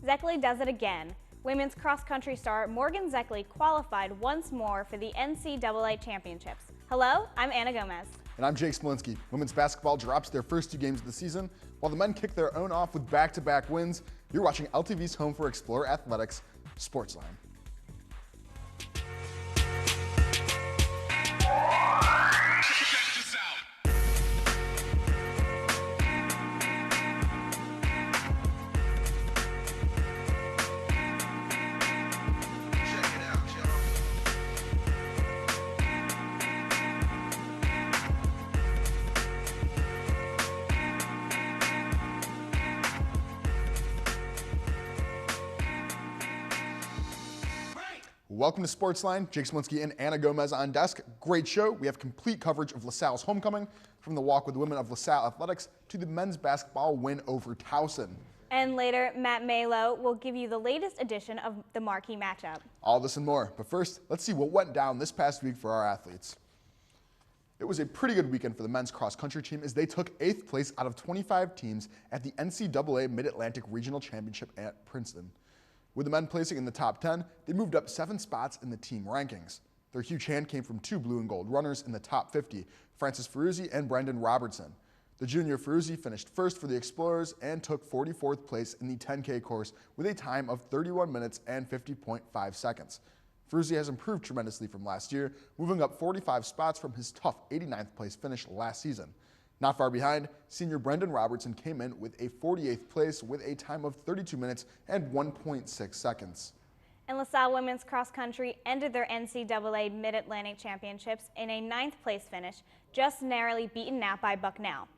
Zeckley does it again. Women's cross-country star Morgan Zeckley qualified once more for the NCAA championships. Hello, I'm Anna Gomez. And I'm Jake Smolinski. Women's basketball drops their first two games of the season, while the men kick their own off with back-to-back wins. You're watching LTV's home for Explorer Athletics, SportsLine. Welcome to SportsLine. Jake Smolinski and Anna Gomez on desk. Great show. We have complete coverage of LaSalle's homecoming, from the walk with the women of LaSalle Athletics to the men's basketball win over Towson. And later, Matt Malo will give you the latest edition of the marquee matchup. All this and more. But first, let's see what went down this past week for our athletes. It was a pretty good weekend for the men's cross-country team as they took 8th place out of 25 teams at the NCAA Mid-Atlantic Regional Championship at Princeton. With the men placing in the top 10, they moved up 7 spots in the team rankings. Their huge hand came from 2 blue and gold runners in the top 50, Francis Ferruzzi and Brendan Robertson. The junior Ferruzzi finished first for the Explorers and took 44th place in the 10K course with a time of 31 minutes and 50.5 seconds. Ferruzzi has improved tremendously from last year, moving up 45 spots from his tough 89th place finish last season. Not far behind, senior Brendan Robertson came in with a 48th place with a time of 32 minutes and 1.6 seconds. And LaSalle women's cross country ended their NCAA Mid-Atlantic Championships in a 9th place finish, just narrowly beaten out by Bucknell.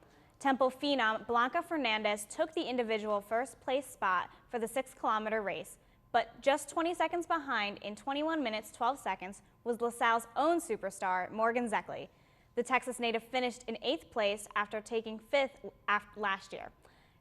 Temple phenom Blanca Fernandez took the individual first place spot for the 6-kilometer race, but just 20 seconds behind in 21 minutes 12 seconds was LaSalle's own superstar, Morgan Zeckley. The Texas native finished in 8th place after taking 5th last year.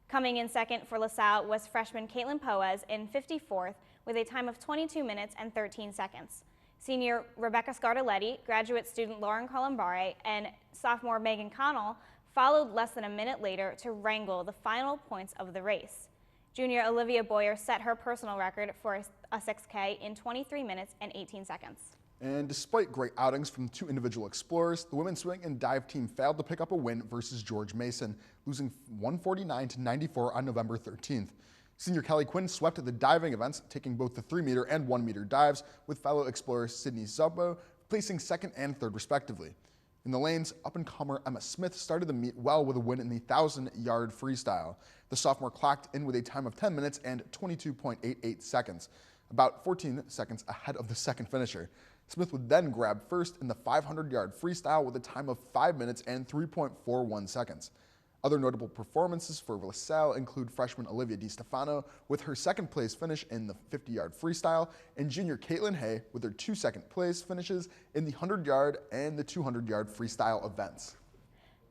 Coming in second for LaSalle was freshman Caitlin Poez in 54th with a time of 22 minutes and 13 seconds. Senior Rebecca Scardelletti, graduate student Lauren Columbare, and sophomore Megan Connell followed less than a minute later to wrangle the final points of the race. Junior Olivia Boyer set her personal record for a 6K in 23 minutes and 18 seconds. And despite great outings from 2 individual explorers, the women's swing and dive team failed to pick up a win versus George Mason, losing 149-94 on November 13th. Senior Kelly Quinn swept at the diving events, taking both the 3-meter and 1-meter dives, with fellow explorer Sydney Zubbo placing 2nd and 3rd respectively. In the lanes, up-and-comer Emma Smith started the meet well with a win in the 1,000-yard freestyle. The sophomore clocked in with a time of 10 minutes and 22.88 seconds, about 14 seconds ahead of the second finisher. Smith would then grab first in the 500-yard freestyle with a time of 5 minutes and 3.41 seconds. Other notable performances for LaSalle include freshman Olivia DiStefano with her 2nd place finish in the 50-yard freestyle, and junior Caitlin Hay with her 2 second-place finishes in the 100-yard and the 200-yard freestyle events.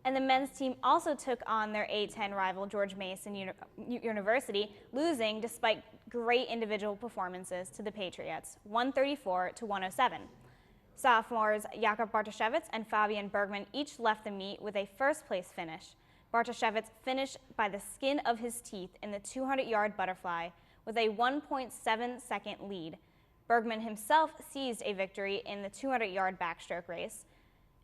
And the men's team also took on their A-10 rival George Mason University, losing despite great individual performances to the Patriots, 134-107. Sophomores Jakub Bartoszewicz and Fabian Bergman each left the meet with a first-place finish. Bartoszewicz finished by the skin of his teeth in the 200-yard butterfly with a 1.7-second lead. Bergman himself seized a victory in the 200-yard backstroke race.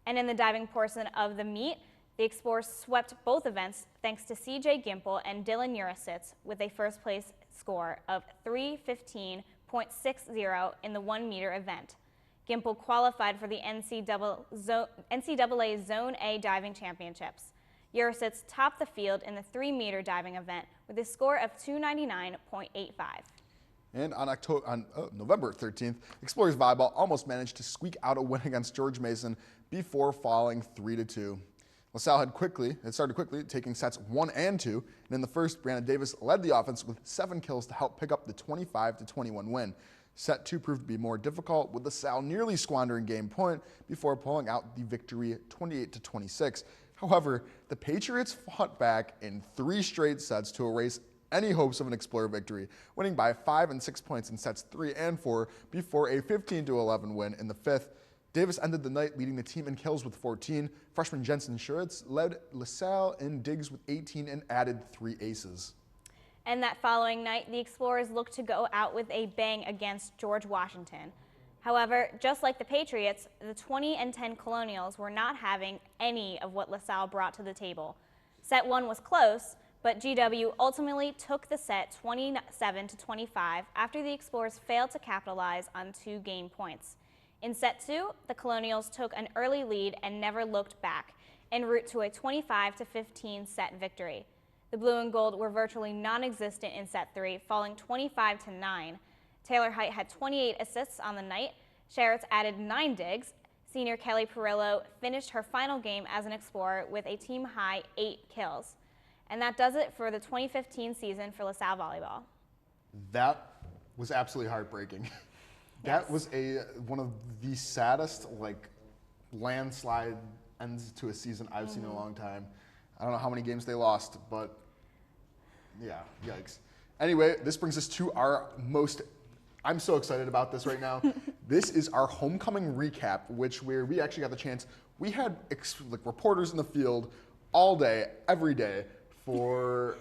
And in the diving portion of the meet, the Explorers swept both events thanks to CJ Gimple and Dylan Urasitz with a first-place score of 3:15.60 in the 1-meter event. Gimple qualified for the NCAA Zone A diving championships. Urasitz topped the field in the 3-meter diving event with a score of 299.85. And on November 13th, Explorers Volleyball almost managed to squeak out a win against George Mason before falling 3-2. LaSalle had started quickly, taking sets 1 and 2, and in the first, Brianna Davis led the offense with 7 kills to help pick up the 25-21 win. Set 2 proved to be more difficult, with LaSalle nearly squandering game point before pulling out the victory 28-26. However, the Patriots fought back in 3 straight sets to erase any hopes of an Explorer victory, winning by 5 and 6 points in sets 3 and 4 before a 15-11 win in the 5th. Davis ended the night leading the team in kills with 14. Freshman Jensen Schuritz led LaSalle in digs with 18 and added 3 aces. And that following night, the Explorers looked to go out with a bang against George Washington. However, just like the Patriots, the 20-10 Colonials were not having any of what LaSalle brought to the table. Set 1 was close, but GW ultimately took the set 27-25 after the Explorers failed to capitalize on 2 game points. In set 2, the Colonials took an early lead and never looked back, en route to a 25-15 set victory. The blue and gold were virtually non-existent in set 3, falling 25-9. Taylor Height had 28 assists on the night. Sherritt's added 9 digs. Senior Kelly Perillo finished her final game as an Explorer with a team-high 8 kills. And that does it for the 2015 season for LaSalle Volleyball. That was absolutely heartbreaking. That Yes. was one of the saddest landslide ends to a season I've seen in a long time. I don't know how many games they lost, but yeah, yikes. Anyway, this brings us to I'm so excited about this right now. This is our homecoming recap, where we actually got the chance. We had reporters in the field all day, every day for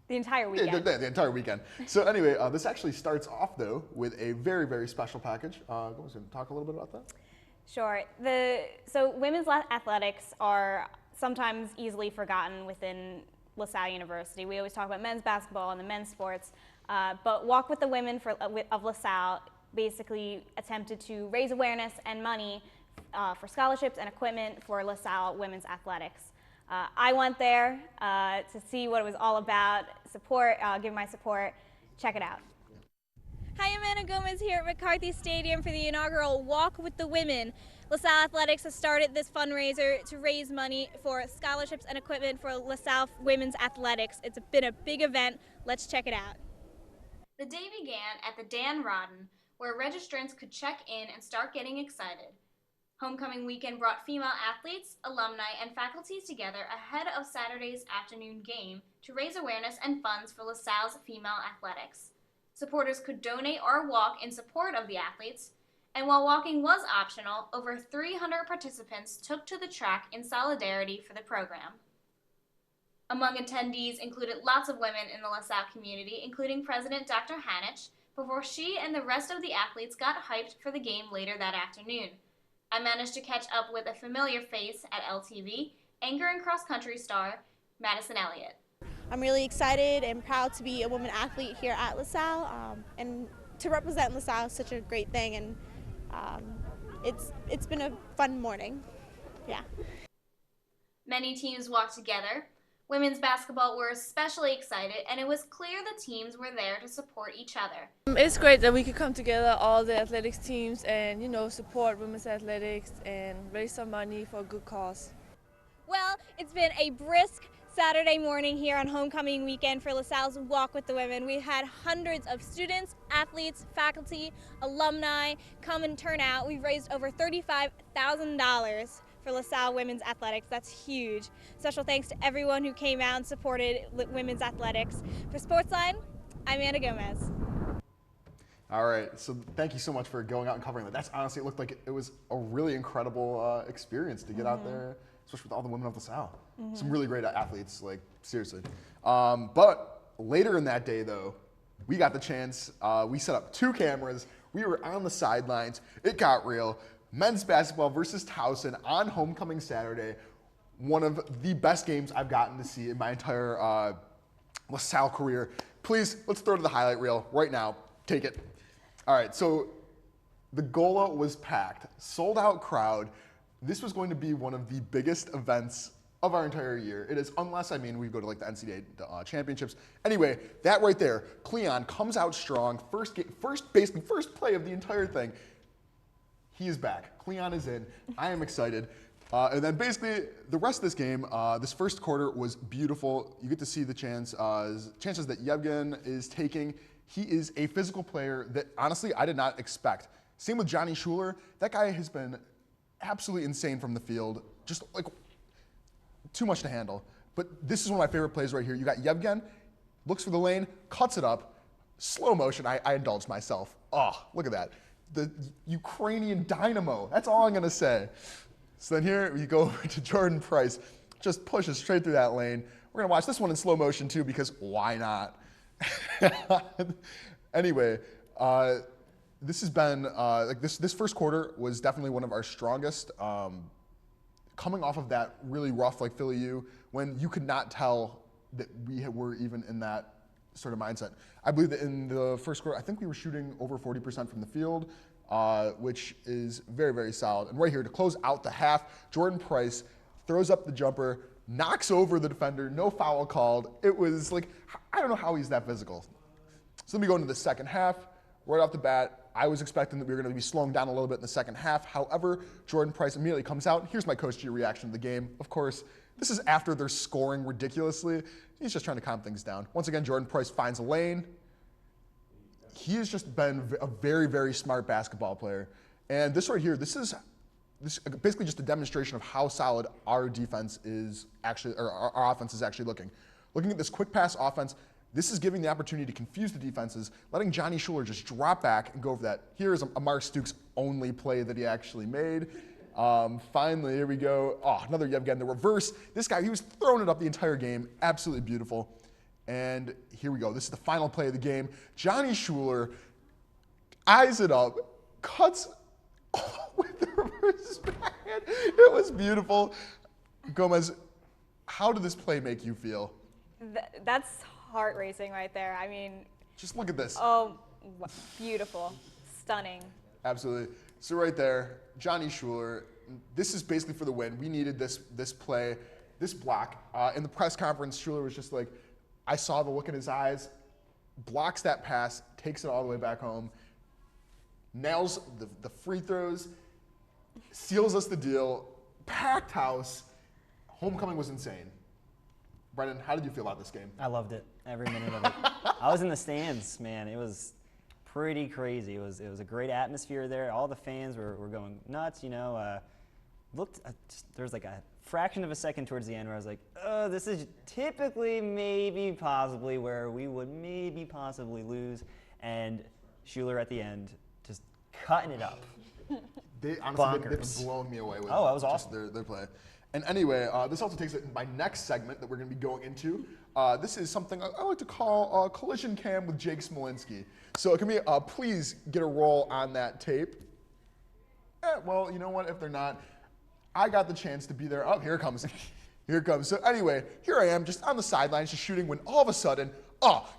The entire weekend. the entire weekend. So anyway, this actually starts off though with a very, very special package. Go ahead and talk a little bit about that. Sure. So women's athletics are sometimes easily forgotten within LaSalle University. We always talk about men's basketball and the men's sports, but Walk with the Women of LaSalle basically attempted to raise awareness and money for scholarships and equipment for LaSalle women's athletics. I went there to see what it was all about, give my support. Check it out. Hi, Amanda Gomez here at McCarthy Stadium for the inaugural Walk with the Women. LaSalle Athletics has started this fundraiser to raise money for scholarships and equipment for LaSalle women's athletics. It's been a big event. Let's check it out. The day began at the Dan Rodden, where registrants could check in and start getting excited. Homecoming weekend brought female athletes, alumni, and faculty together ahead of Saturday's afternoon game to raise awareness and funds for LaSalle's female athletics. Supporters could donate or walk in support of the athletes, and while walking was optional, over 300 participants took to the track in solidarity for the program. Among attendees included lots of women in the LaSalle community, including President Dr. Hanich, before she and the rest of the athletes got hyped for the game later that afternoon. I managed to catch up with a familiar face at LTV, anchor and cross-country star, Madison Elliott. I'm really excited and proud to be a woman athlete here at LaSalle, and to represent LaSalle is such a great thing, and it's been a fun morning. Yeah. Many teams walked together. Women's basketball were especially excited, and it was clear the teams were there to support each other. It's great that we could come together, all the athletics teams, and support women's athletics and raise some money for a good cause. Well, it's been a brisk Saturday morning here on homecoming weekend for LaSalle's Walk with the Women. We had hundreds of students, athletes, faculty, alumni come and turn out. We've raised over $35,000 for LaSalle women's athletics. That's huge. Special thanks to everyone who came out and supported women's athletics. For SportsLine, I'm Amanda Gomez. All right, so thank you so much for going out and covering that. That's honestly, it looked like it was a really incredible experience to get out there, especially with all the women of LaSalle. Some really great athletes, seriously. But later in that day, though, we got the chance. We set up 2 cameras. We were on the sidelines. It got real. Men's basketball versus Towson on homecoming Saturday. One of the best games I've gotten to see in my entire LaSalle career. Please, let's throw to the highlight reel right now. Take it. All right, so the Gola was packed, sold out crowd. This was going to be one of the biggest events of our entire year. It is, unless, we go to the NCAA championships. Anyway, that right there, Cleon comes out strong. First play of the entire thing. He is back. Cleon is in. I am excited. And then basically the rest of this game, this first quarter was beautiful. You get to see the chances that Yevgen is taking. He is a physical player that honestly I did not expect. Same with Johnny Schuler. That guy has been absolutely insane from the field. Just too much to handle. But this is one of my favorite plays right here. You got Yevgen, looks for the lane, cuts it up. Slow motion, I indulged myself. Oh, look at that. The Ukrainian dynamo. That's all I'm going to say. So then here we go over to Jordan Price. Just pushes straight through that lane. We're going to watch this one in slow motion too because why not? Anyway, this has been like this first quarter was definitely one of our strongest. Coming off of that really rough like Philly U, when you could not tell that we were even in that sort of mindset. I believe that in the first quarter, I think we were shooting over 40% from the field, which is very, very solid. And right here to close out the half, Jordan Price throws up the jumper, knocks over the defender, no foul called. It was like, I don't know how he's that physical. So let me go into the second half. Right off the bat, I was expecting that we were going to be slowing down a little bit in the second half. However, Jordan Price immediately comes out. Here's my Coach G reaction to the game. Of course, this is after they're scoring ridiculously. He's just trying to calm things down. Once again, Jordan Price finds a lane. He has just been a very, very smart basketball player. And this right here, this is basically just a demonstration of how solid our defense is actually, or our offense is actually looking. Looking at this quick pass offense, this is giving the opportunity to confuse the defenses, letting Johnny Schuler just drop back and go for that. Here's Amar Stukes' only play that he actually made. Finally, here we go. Oh, another, again, the reverse. This guy, he was throwing it up the entire game. Absolutely beautiful. And here we go. This is the final play of the game. Johnny Schuler eyes it up, cuts with the reverse backhand. It was beautiful. Gomez, how did this play make you feel? That's heart racing right there. I mean, just look at this. Oh, beautiful, stunning. Absolutely. So right there, Johnny Schuler, this is basically for the win. We needed this play, this block. In the press conference, Schuler was just like, I saw the look in his eyes, blocks that pass, takes it all the way back home, nails the free throws, seals us the deal, packed house. Homecoming was insane. Brendan, how did you feel about this game? I loved it, every minute of it. I was in the stands, man. It was pretty crazy. It was a great atmosphere there. All the fans were going nuts, you know. There was like a fraction of a second towards the end where I was like, oh, this is typically maybe possibly where we would maybe possibly lose. And Schuler at the end just cutting it up. They honestly, they've blown me away with that was awesome. Their play. And anyway, this also takes it to my next segment that we're going to be going into. This is something I like to call Collision Cam with Jake Smolinski. So can we please get a roll on that tape? Well, you know what? If they're not, I got the chance to be there. Oh, here it comes. Here it comes. So anyway, here I am just on the sidelines just shooting when all of a sudden,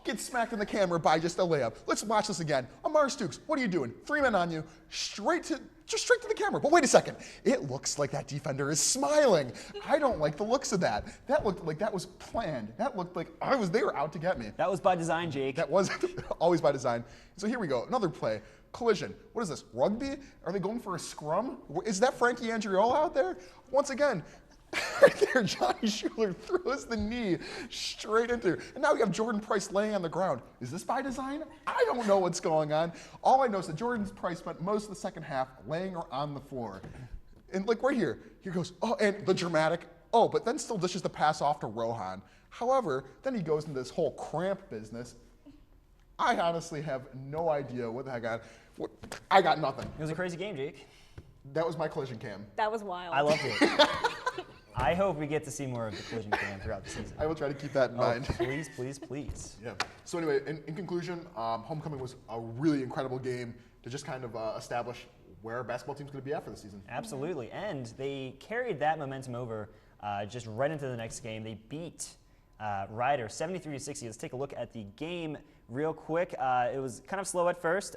get smacked in the camera by just a layup. Let's watch this again. Amar Stukes, what are you doing? 3 men on you, straight to the camera. But wait a second. It looks like that defender is smiling. I don't like the looks of that. That looked like that was planned. That looked like they were out to get me. That was by design, Jake. That was always by design. So here we go. Another play. Collision. What is this? Rugby? Are they going for a scrum? Is that Frankie Andriola out there? Once again, right there, Johnny Schuler throws the knee straight into. And now we have Jordan Price laying on the ground. Is this by design? I don't know what's going on. All I know is that Jordan Price spent most of the second half laying on the floor. And like right here goes, and the dramatic, but then still dishes the pass off to Rohan. However, then he goes into this whole cramp business. I honestly have no idea what the heck I got nothing. It was a crazy game, Jake. That was my collision cam. That was wild. I loved it. I hope we get to see more of the collision cam throughout the season. I will try to keep that in mind. Please, please, please. Yeah. So anyway, in conclusion, Homecoming was a really incredible game to just kind of establish where our basketball team's going to be at for the season. Absolutely, and they carried that momentum over just right into the next game. They beat Ryder 73-60. Let's take a look at the game real quick. It was kind of slow at first.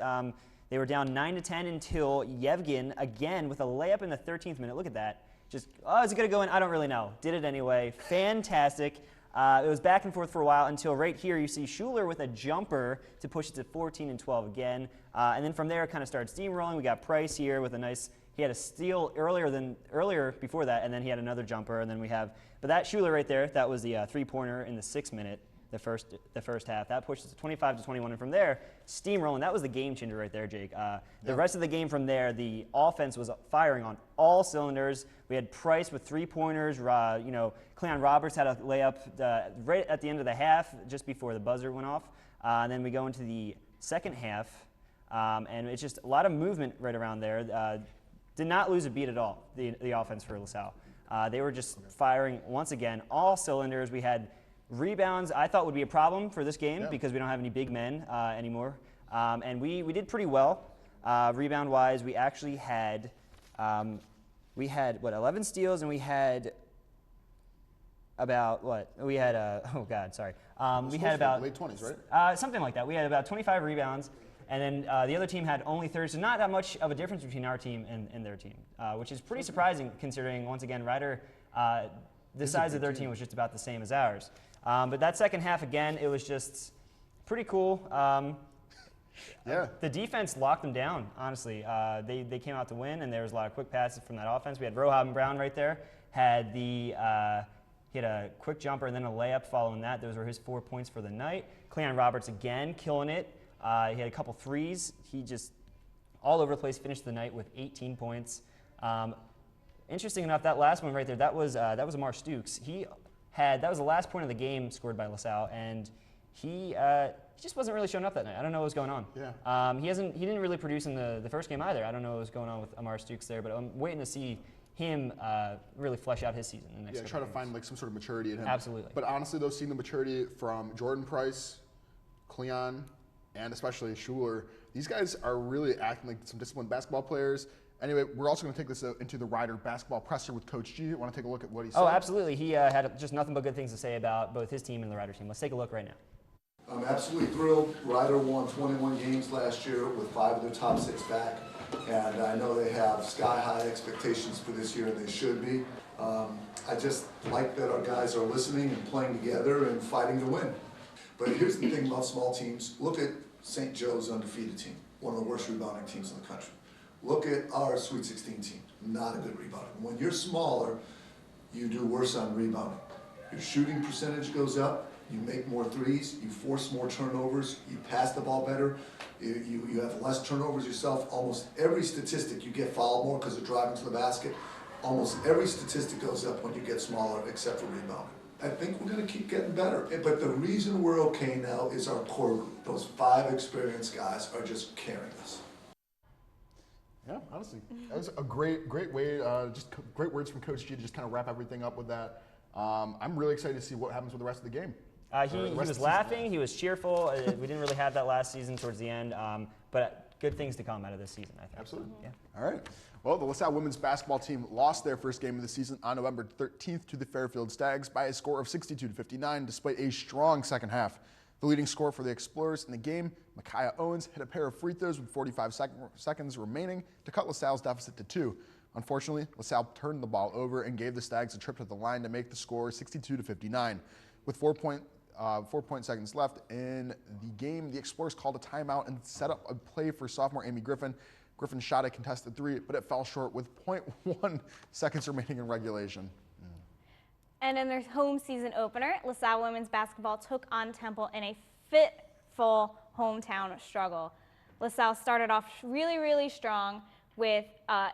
They were down 9-10 until Yevgen, again, with a layup in the 13th minute. Look at that. Just, is it going to go in? I don't really know. Did it anyway. Fantastic. It was back and forth for a while until right here you see Schuler with a jumper to push it to 14-12 again. And then from there it kind of started steamrolling. We got Price here with a nice, he had a steal earlier before that, and then he had another jumper. And then we have, but that Schuler right there, that was the three-pointer in the 6th minute. The first half. That pushed us to 25-21, and from there, steamrolling. That was the game changer right there, Jake. The rest of the game from there, the offense was firing on all cylinders. We had Price with 3-pointers. Cleon Roberts had a layup right at the end of the half, just before the buzzer went off. And then we go into the second half, and it's just a lot of movement right around there. Did not lose a beat at all, the offense for LaSalle. They were just firing, once again, all cylinders. We had Rebounds, I thought would be a problem for this game because we don't have any big men anymore. And we did pretty well. Rebound-wise, we actually had, 11 steals, and we had about, we had, oh God, sorry. We had about late 20s, right? something like that. We had about 25 rebounds, and then the other team had only 30, so not that much of a difference between our team and their team, which is pretty surprising considering, once again, Ryder, the size of their team was just about the same as ours. But that second half, again, it was just pretty cool. The defense locked them down, honestly. They came out to win, and there was a lot of quick passes from that offense. We had Rohan Brown right there, he had a quick jumper and then a layup following that. Those were his 4 points for the night. Cleon Roberts, again, killing it. He had a couple threes. He just, all over the place, finished the night with 18 points. Interesting enough, that last one right there, that was Amar Stukes. That was the last point of the game scored by LaSalle, and he just wasn't really showing up that night. I don't know what was going on. Yeah. He didn't really produce in the first game either. I don't know what was going on with Amar Stukes there, but I'm waiting to see him really flesh out his season in the next try to games. find like some sort of maturity in him. Absolutely. But honestly, though, seeing the maturity from Jordan Price, Cleon, and especially Schuler, these guys are really acting like some disciplined basketball players. Anyway, we're also going to take this into the Ryder basketball presser with Coach G. Want to take a look at what he said? Oh, absolutely. He had just nothing but good things to say about both his team and the Ryder team. Let's take a look right now. I'm absolutely thrilled. Ryder won 21 games last year with 5 of their top 6 back. And I know they have sky-high expectations for this year, and they should be. I just like that our guys are listening and playing together and fighting to win. But here's the thing about small teams. Look at St. Joe's undefeated team, one of the worst rebounding teams in the country. Look at our Sweet 16 team, not a good rebounder. When you're smaller, you do worse on rebounding. Your shooting percentage goes up, you make more threes, you force more turnovers, you pass the ball better, you have less turnovers yourself. Almost every statistic, you get fouled more because of driving to the basket. Almost every statistic goes up when you get smaller, except for rebounding. I think we're going to keep getting better. But the reason we're okay now is our core group. Those 5 experienced guys are just carrying us. Yeah, honestly, that was a great way, just great words from Coach G to just kind of wrap everything up with that. I'm really excited to see what happens with the rest of the game. He was laughing, he was cheerful. We didn't really have that last season towards the end, but good things to come out of this season, I think. Absolutely. Yeah. All right. Well, the LaSalle women's basketball team lost their first game of the season on November 13th to the Fairfield Stags by a score of 62-59, despite a strong second half. The leading scorer for the Explorers in the game, Micaiah Owens, hit a pair of free throws with 45 seconds remaining to cut LaSalle's deficit to 2. Unfortunately, LaSalle turned the ball over and gave the Stags a trip to the line to make the score 62-59. With 4 seconds left in the game, the Explorers called a timeout and set up a play for sophomore Amy Griffin. Griffin shot a contested 3, but it fell short with 0.1 seconds remaining in regulation. And in their home season opener, LaSalle women's basketball took on Temple in a fitful hometown struggle. LaSalle started off really, really strong with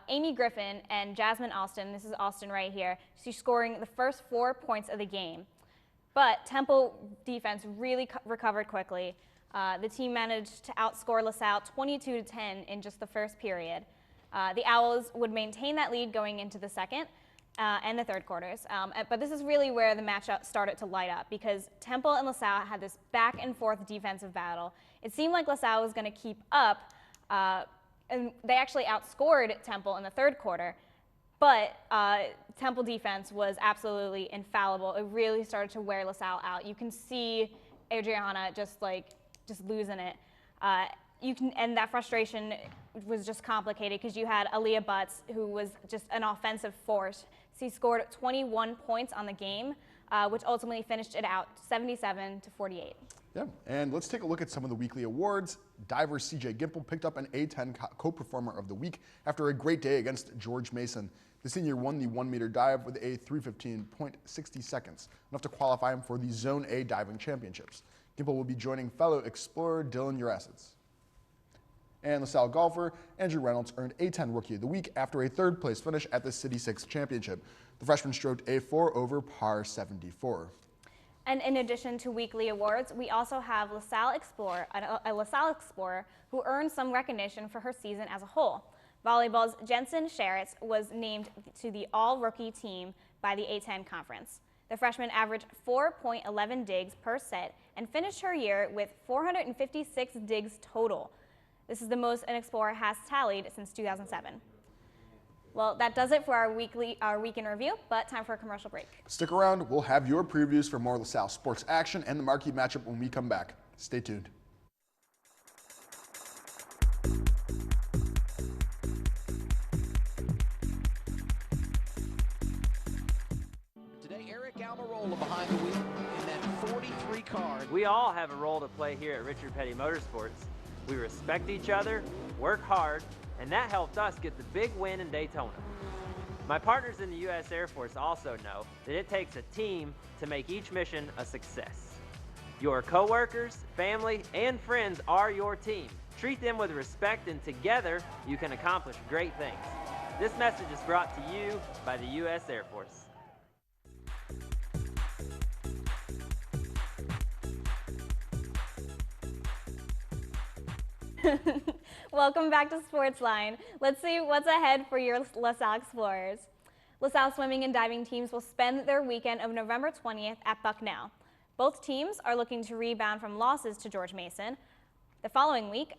Amy Griffin and Jasmine Austin. This is Austin right here. She's scoring the first 4 points of the game. But Temple defense really recovered quickly. The team managed to outscore LaSalle 22-10 in just the first period. The Owls would maintain that lead going into the second and the third quarters. But this is really where the matchup started to light up because Temple and LaSalle had this back and forth defensive battle. It seemed like LaSalle was going to keep up, and they actually outscored Temple in the third quarter. But Temple defense was absolutely infallible. It really started to wear LaSalle out. You can see Adriana just losing it. And that frustration was just complicated because you had Aaliyah Butts, who was just an offensive force. She scored 21 points on the game, which ultimately finished it out 77-48. Yeah, and let's take a look at some of the weekly awards. Diver CJ Gimple picked up an A10 co-performer of the week after a great day against George Mason. The senior won the 1-meter dive with a 3:15.60 seconds, enough to qualify him for the Zone A diving championships. Gimple will be joining fellow explorer Dylan Urasitz. And LaSalle golfer Andrew Reynolds earned A10 Rookie of the Week after a third-place finish at the City 6 Championship. The freshman stroked a 4 over par 74. And in addition to weekly awards, we also have LaSalle Explorer, a LaSalle Explorer who earned some recognition for her season as a whole. Volleyball's Jensen Sheritz was named to the All-Rookie team by the A10 Conference. The freshman averaged 4.11 digs per set and finished her year with 456 digs total. This is the most an Explorer has tallied since 2007. Well, that does it for our week in review, but time for a commercial break. Stick around. We'll have your previews for more LaSalle sports action and the marquee matchup when we come back. Stay tuned. Today, Eric Almirola behind the wheel in that 43 car. We all have a role to play here at Richard Petty Motorsports. We respect each other, work hard, and that helped us get the big win in Daytona. My partners in the U.S. Air Force also know that it takes a team to make each mission a success. Your coworkers, family, and friends are your team. Treat them with respect, and together you can accomplish great things. This message is brought to you by the U.S. Air Force. Welcome back to SportsLine. Let's see what's ahead for your LaSalle Explorers. LaSalle swimming and diving teams will spend their weekend of November 20th at Bucknell. Both teams are looking to rebound from losses to George Mason. The following week,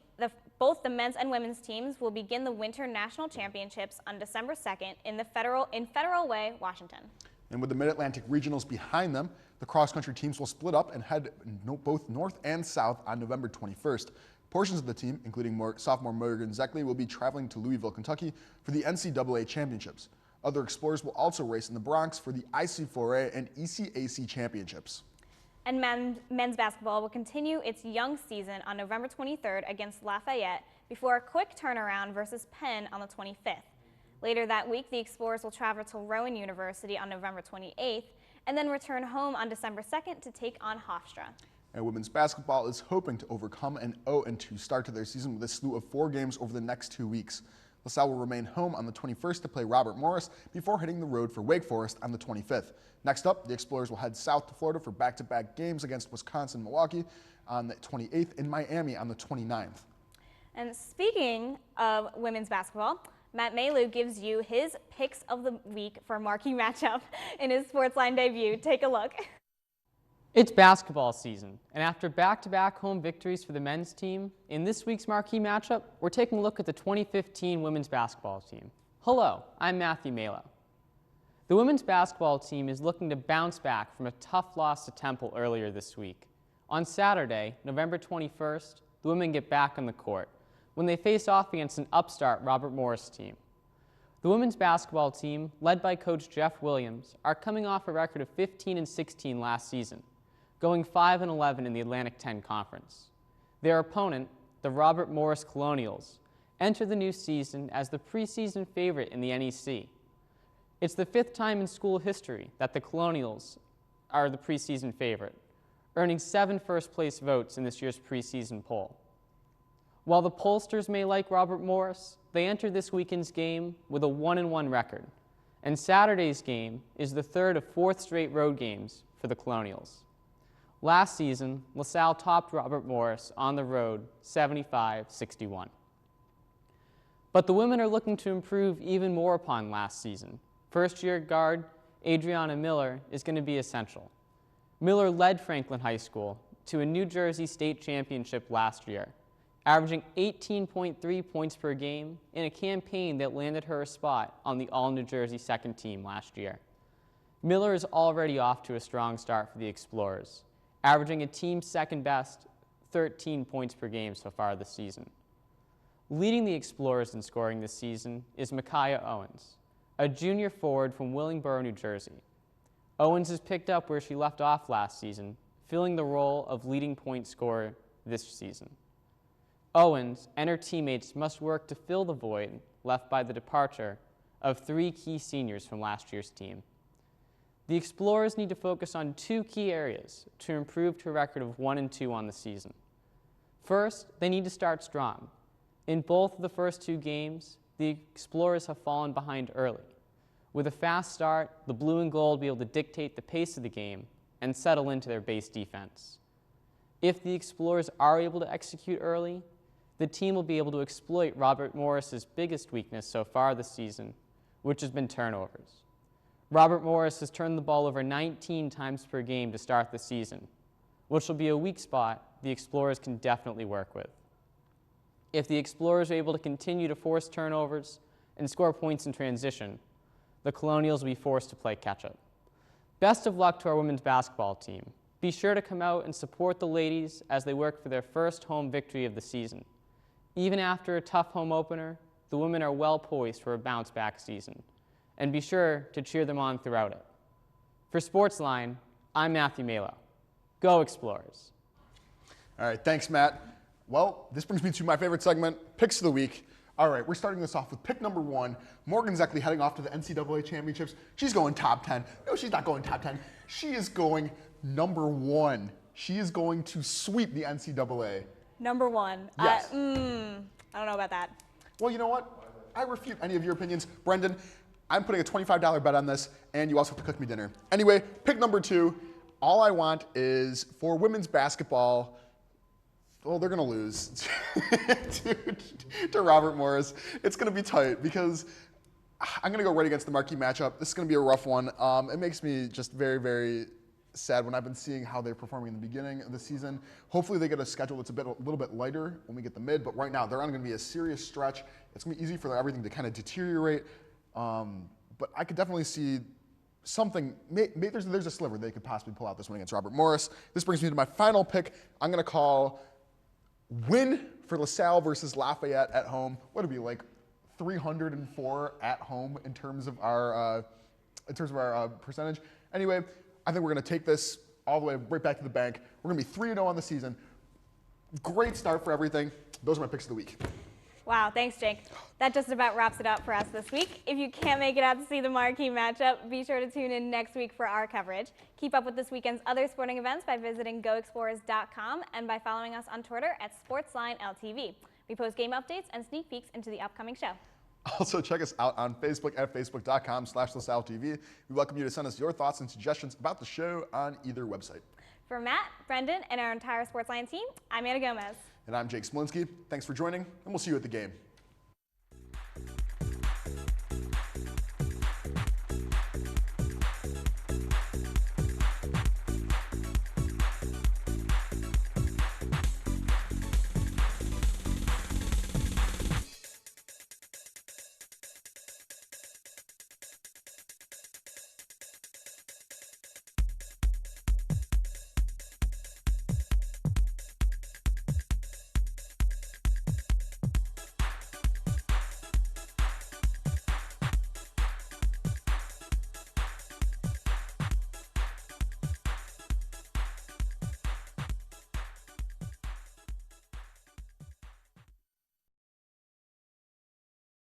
both the men's and women's teams will begin the Winter National Championships on December 2nd in Federal Way, Washington. And with the Mid-Atlantic Regionals behind them, the cross-country teams will split up and head both north and south on November 21st. Portions of the team, including sophomore Morgan Zeckley, will be traveling to Louisville, Kentucky for the NCAA Championships. Other Explorers will also race in the Bronx for the IC4A and ECAC Championships. And men's basketball will continue its young season on November 23rd against Lafayette before a quick turnaround versus Penn on the 25th. Later that week, the Explorers will travel to Rowan University on November 28th and then return home on December 2nd to take on Hofstra. And women's basketball is hoping to overcome an 0-2 start to their season with a slew of 4 games over the next 2 weeks. LaSalle will remain home on the 21st to play Robert Morris before hitting the road for Wake Forest on the 25th. Next up, the Explorers will head south to Florida for back-to-back games against Wisconsin and Milwaukee on the 28th and Miami on the 29th. And speaking of women's basketball, Matt Malu gives you his picks of the week for marquee matchup in his SportsLine debut. Take a look. It's basketball season, and after back-to-back home victories for the men's team, in this week's marquee matchup, we're taking a look at the 2015 women's basketball team. Hello, I'm Matthew Malo. The women's basketball team is looking to bounce back from a tough loss to Temple earlier this week. On Saturday, November 21st, the women get back on the court when they face off against an upstart Robert Morris team. The women's basketball team, led by coach Jeff Williams, are coming off a record of 15-16 last season, going 5-11 in the Atlantic 10 Conference. Their opponent, the Robert Morris Colonials, enter the new season as the preseason favorite in the NEC. It's the 5th time in school history that the Colonials are the preseason favorite, earning 7 first-place votes in this year's preseason poll. While the pollsters may like Robert Morris, they enter this weekend's game with a 1-1 record, and Saturday's game is the 3rd of 4th straight road games for the Colonials. Last season, LaSalle topped Robert Morris on the road 75-61. But the women are looking to improve even more upon last season. First-year guard Adriana Miller is going to be essential. Miller led Franklin High School to a New Jersey state championship last year, averaging 18.3 points per game in a campaign that landed her a spot on the All-New Jersey second team last year. Miller is already off to a strong start for the Explorers, averaging a team second best 13 points per game so far this season. Leading the Explorers in scoring this season is Micaiah Owens, a junior forward from Willingboro, New Jersey. Owens has picked up where she left off last season, filling the role of leading point scorer this season. Owens and her teammates must work to fill the void left by the departure of 3 key seniors from last year's team. The Explorers need to focus on 2 key areas to improve to a record of 1-2 on the season. First, they need to start strong. In both of the first 2 games, the Explorers have fallen behind early. With a fast start, the blue and gold will be able to dictate the pace of the game and settle into their base defense. If the Explorers are able to execute early, the team will be able to exploit Robert Morris's biggest weakness so far this season, which has been turnovers. Robert Morris has turned the ball over 19 times per game to start the season, which will be a weak spot the Explorers can definitely work with. If the Explorers are able to continue to force turnovers and score points in transition, the Colonials will be forced to play catch-up. Best of luck to our women's basketball team. Be sure to come out and support the ladies as they work for their first home victory of the season. Even after a tough home opener, the women are well poised for a bounce-back season, and be sure to cheer them on throughout it. For SportsLine, I'm Matthew Malo. Go Explorers! All right, thanks, Matt. Well, this brings me to my favorite segment, Picks of the Week. All right, we're starting this off with pick number 1. Morgan Zeckley heading off to the NCAA championships. She's going top 10. No, she's not going top 10. She is going number 1. She is going to sweep the NCAA. Number 1. Yes. I don't know about that. Well, you know what? I refute any of your opinions. Brendan, I'm putting a $25 bet on this, and you also have to cook me dinner. Anyway, pick number 2. All I want is for women's basketball. Well, they're going to lose to Robert Morris. It's going to be tight because I'm going to go right against the marquee matchup. This is going to be a rough one. It makes me just very, very sad when I've been seeing how they're performing in the beginning of the season. Hopefully they get a schedule that's a little bit lighter when we get the mid, but right now they're on going to be a serious stretch. It's going to be easy for everything to kind of deteriorate, but I could definitely see something. Maybe there's a sliver they could possibly pull out this one against Robert Morris. This brings me to my final pick. I'm going to call win for LaSalle versus Lafayette at home. What would it be, like 304 at home in terms of our percentage? Anyway, I think we're going to take this all the way right back to the bank. We're going to be 3-0 on the season. Great start for everything. Those are my picks of the week. Wow, thanks, Jake. That just about wraps it up for us this week. If you can't make it out to see the marquee matchup, be sure to tune in next week for our coverage. Keep up with this weekend's other sporting events by visiting goexplorers.com and by following us on Twitter at SportsLineLTV. We post game updates and sneak peeks into the upcoming show. Also, check us out on Facebook at facebook.com/LaSalleTV. We welcome you to send us your thoughts and suggestions about the show on either website. For Matt, Brendan, and our entire SportsLine team, I'm Anna Gomez. And I'm Jake Smolinski. Thanks for joining, and we'll see you at the game.